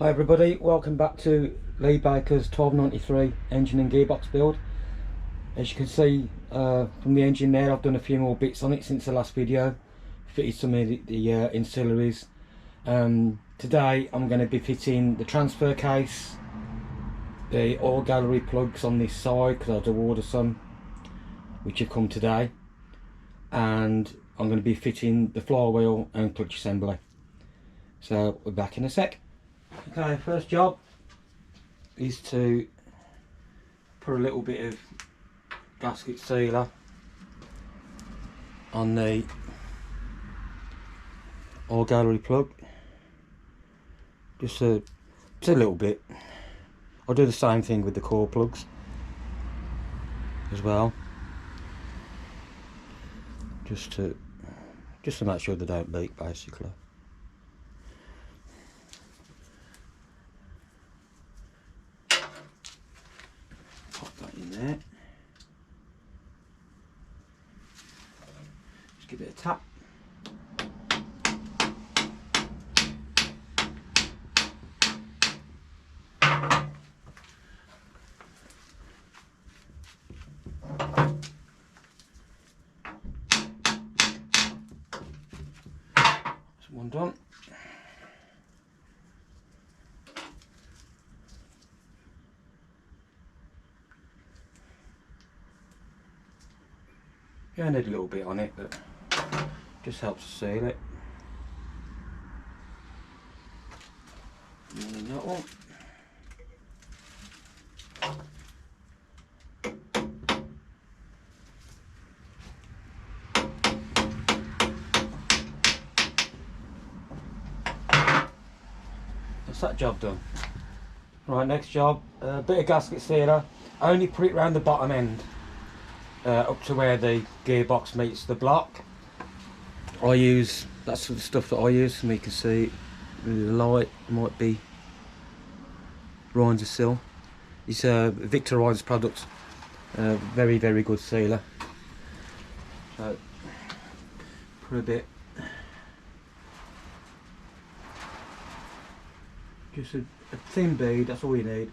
Hi everybody, welcome back to Lee Baker's 1293 engine and gearbox build. As you can see from the engine there, I've done a few more bits on it since the last video. Fitted some of the ancillaries. Today I'm going to be fitting the transfer case, the oil gallery plugs on this side because I had to order some which have come today, and I'm going to be fitting the flywheel and clutch assembly. So we're back in a sec. Okay, first job is to put a little bit of gasket sealer on the oil gallery plug. Just a little bit. I'll do the same thing with the core plugs as well, just to make sure they don't leak, basically. There. Just give it a tap. That's one done. Yeah, I need a little bit on it, but just helps to seal it. And then that one. That's that job done. Right, next job, a bit of gasket sealer. I only put it around the bottom end. Up to where the gearbox meets the block. That's the stuff that I use, and you can see the light might be Rhines Seal. It's Victor Rhines product, very good sealer. So put a bit, just a thin bead, that's all you need.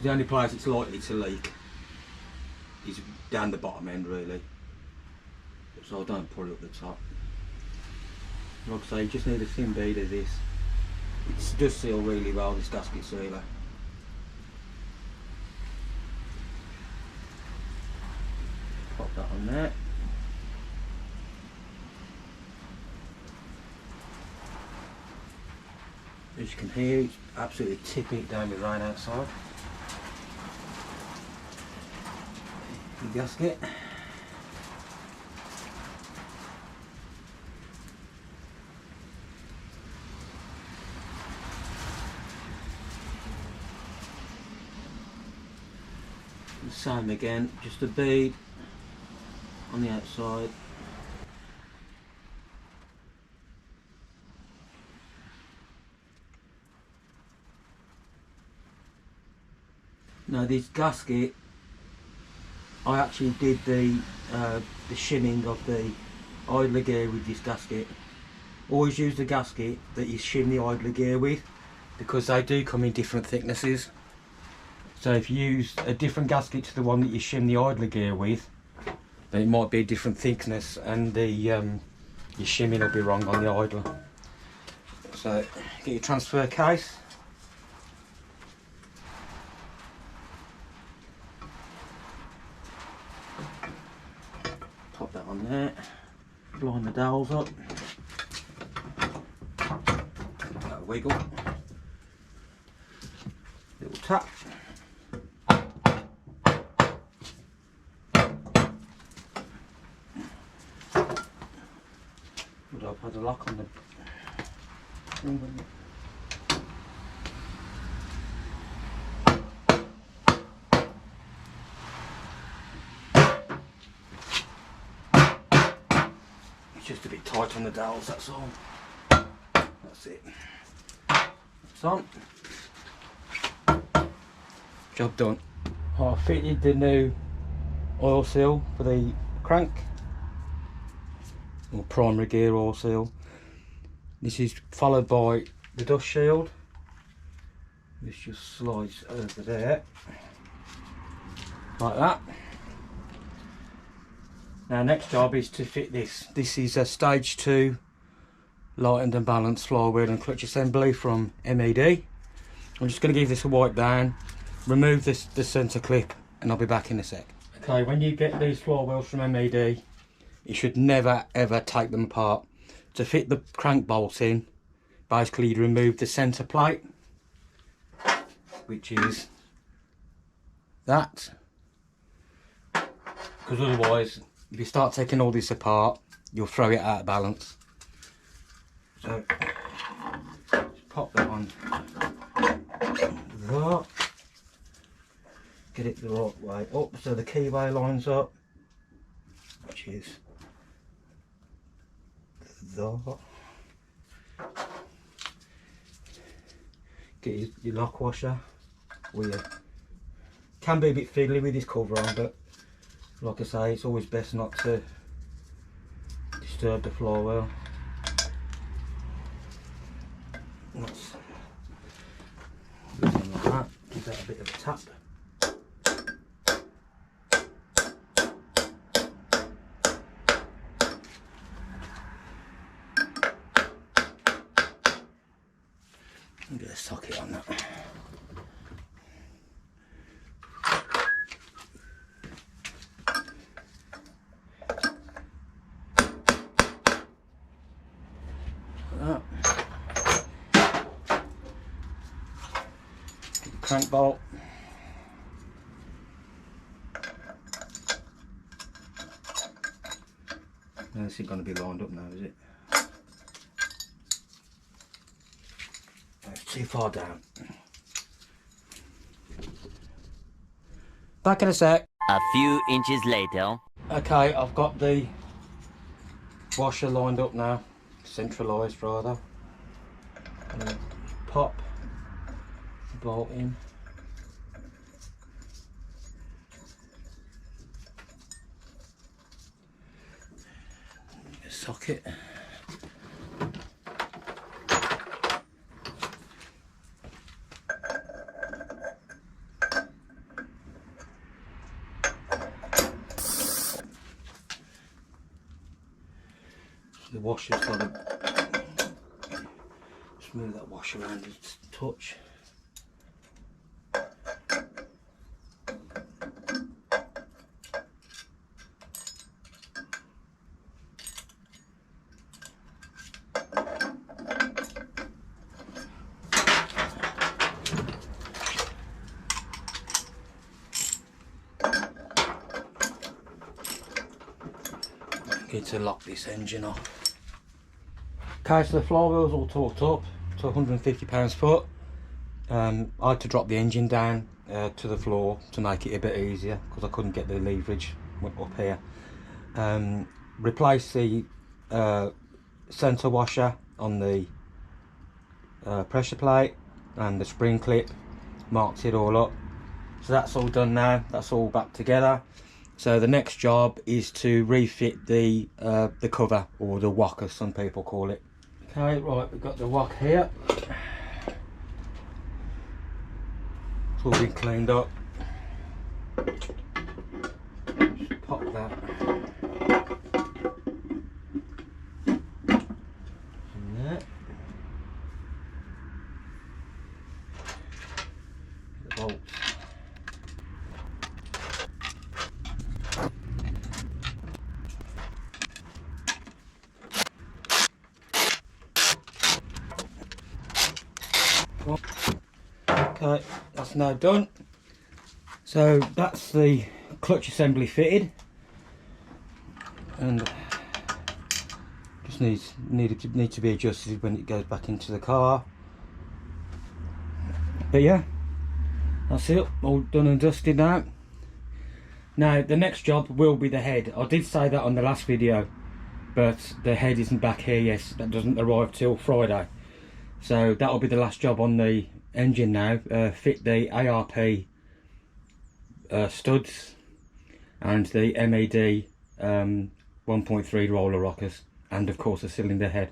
The only place it's likely to leak is down the bottom end, really, so I don't put it up the top. Like I say, you just need a thin bead of this. It does seal really well, this gasket sealer. Pop that on there. As you can hear, it's absolutely tipping it down with rain outside. The gasket. The same again, just a bead on the outside. Now this gasket, I actually did the shimming of the idler gear with this gasket. Always use the gasket that you shim the idler gear with, because they do come in different thicknesses. So if you use a different gasket to the one that you shim the idler gear with, then it might be a different thickness, and the your shimming will be wrong on the idler. So get your transfer case. Pop that on there, line the dowels up, wiggle, little tap, would I put a lock on the just a bit tight on the dowels, that's all. That's it. It's on. Job done. I fitted the new oil seal for the crank. or primary gear oil seal. This is followed by the dust shield. This just slides over there like that. Now next job is to fit this. This is a stage 2 lightened and balanced flywheel and clutch assembly from MED. I'm just going to give this a wipe down, remove the centre clip, and I'll be back in a sec. Okay, when you get these flywheels from MED, you should never ever take them apart. To fit the crank bolts in, basically you remove the centre plate, which is that, because otherwise if you start taking all this apart you'll throw it out of balance. So just pop that on there, get it the right way up so the keyway lines up, which is there. Get your lock washer. Can be a bit fiddly with this cover on, but like I say, it's always best not to disturb the flywheel. That's like that. Give that a bit of a tap. Get a socket on that. Get the crank bolt. Now this isn't going to be lined up now, is it? Too far down. Back in a sec. A few inches later. Okay, I've got the washer lined up now, centralised rather. Pop the bolt in. Socket. The washer's got to just move that washer around its touch. Need to lock this engine off. Okay, so the flywheel's all torqued up to 150 pounds-foot. I had to drop the engine down to the floor to make it a bit easier because I couldn't get the leverage up here. Replace the centre washer on the pressure plate and the spring clip, marked it all up. So that's all done now, that's all back together. So the next job is to refit the cover, or the wok as some people call it. Okay, right, we've got the wok here. It's all been cleaned up. Just pop that in there. The bolts. Okay, that's now done. So that's the clutch assembly fitted, and just need to be adjusted when it goes back into the car. But yeah, that's it, all done and dusted now. Now the next job will be the head. I did say that on the last video, but the head isn't back here yet. That doesn't arrive till Friday. So that'll be the last job on the engine now. Fit the ARP studs and the MED 1.3 roller rockers. and of course a cylinder head.